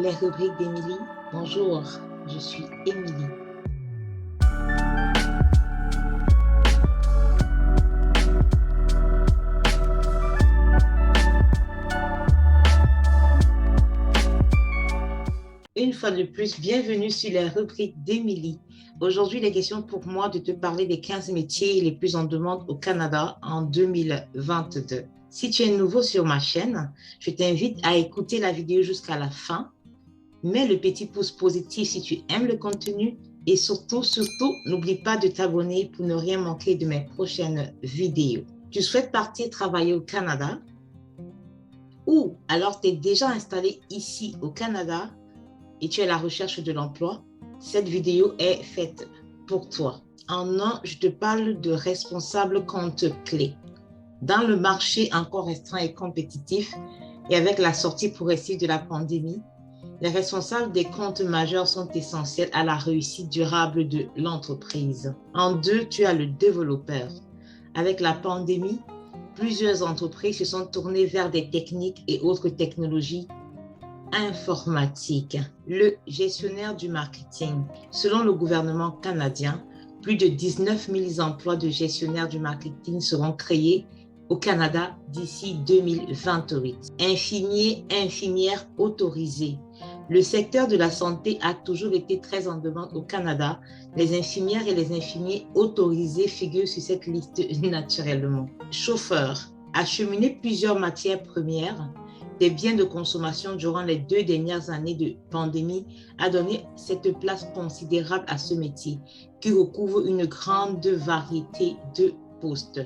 les rubriques d'Émilie. Bonjour, je suis Émilie. Une fois de plus, bienvenue sur les rubriques d'Émilie. Aujourd'hui, il est question pour moi de te parler des 15 métiers les plus en demande au Canada en 2022. Si tu es nouveau sur ma chaîne, je t'invite à écouter la vidéo jusqu'à la fin. Mets le petit pouce positif si tu aimes le contenu et surtout, n'oublie pas de t'abonner pour ne rien manquer de mes prochaines vidéos. Tu souhaites partir travailler au Canada ou alors tu es déjà installé ici au Canada et tu es à la recherche de l'emploi, cette vidéo est faite pour toi. En un, je te parle de responsable compte clé. Dans le marché encore restreint et compétitif, et avec la sortie progressive de la pandémie, les responsables des comptes majeurs sont essentiels à la réussite durable de l'entreprise. En deux, tu as le développeur. Avec la pandémie, plusieurs entreprises se sont tournées vers des techniques et autres technologies informatique. Le gestionnaire du marketing. Selon le gouvernement canadien, plus de 19 000 emplois de gestionnaire du marketing seront créés au Canada d'ici 2028. Infirmiers, infirmières autorisés. Le secteur de la santé a toujours été très en demande au Canada. Les infirmières et les infirmiers autorisés figurent sur cette liste naturellement. Chauffeur. Acheminer plusieurs matières premières des biens de consommation durant les 2 dernières années de pandémie a donné cette place considérable à ce métier qui recouvre une grande variété de postes.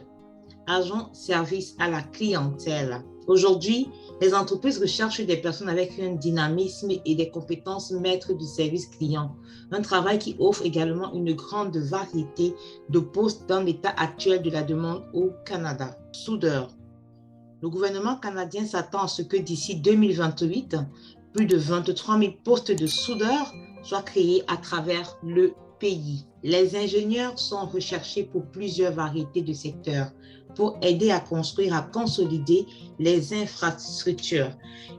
Agent service à la clientèle. Aujourd'hui, les entreprises recherchent des personnes avec un dynamisme et des compétences maîtres du service client. Un travail qui offre également une grande variété de postes dans l'état actuel de la demande au Canada. Soudeur. Le gouvernement canadien s'attend à ce que d'ici 2028, plus de 23 000 postes de soudeurs soient créés à travers le pays. Les ingénieurs sont recherchés pour plusieurs variétés de secteurs pour aider à construire, à consolider les infrastructures.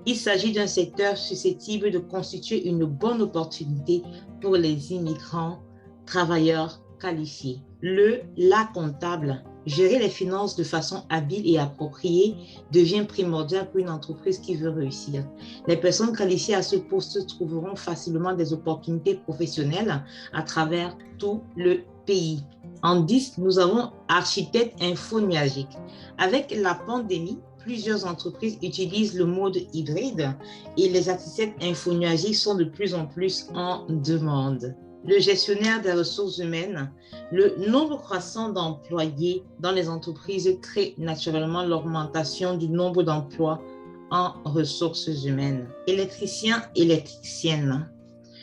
Il s'agit d'un secteur susceptible de constituer une bonne opportunité pour les immigrants, travailleurs qualifiés. La comptable. Gérer les finances de façon habile et appropriée devient primordial pour une entreprise qui veut réussir. Les personnes qualifiées à ce poste trouveront facilement des opportunités professionnelles à travers tout le pays. En 10, nous avons architecte infonuagique. Avec la pandémie, plusieurs entreprises utilisent le mode hybride et les architectes infonuagiques sont de plus en plus en demande. Le gestionnaire des ressources humaines. Le nombre croissant d'employés dans les entreprises crée naturellement l'augmentation du nombre d'emplois en ressources humaines. Électriciens, électriciennes.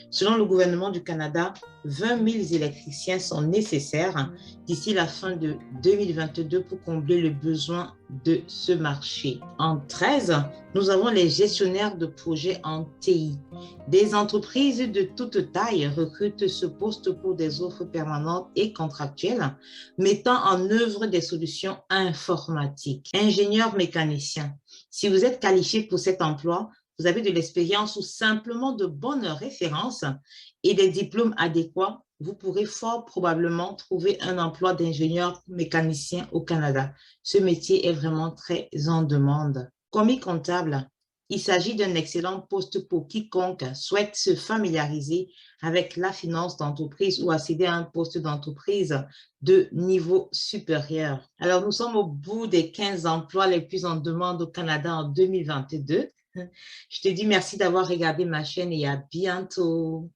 Selon le gouvernement du Canada, 20 000 électriciens sont nécessaires d'ici la fin de 2022 pour combler le besoin de ce marché. En 13, nous avons les gestionnaires de projets en TI. Des entreprises de toute taille recrutent ce poste pour des offres permanentes et contractuelles, mettant en œuvre des solutions informatiques. Ingénieur mécanicien. Si vous êtes qualifié pour cet emploi, vous avez de l'expérience ou simplement de bonnes références et des diplômes adéquats, vous pourrez fort probablement trouver un emploi d'ingénieur mécanicien au Canada. Ce métier est vraiment très en demande. Commis comptable, il s'agit d'un excellent poste pour quiconque souhaite se familiariser avec la finance d'entreprise ou accéder à un poste d'entreprise de niveau supérieur. Alors, nous sommes au bout des 15 emplois les plus en demande au Canada en 2022. Je te dis merci d'avoir regardé ma chaîne et à bientôt.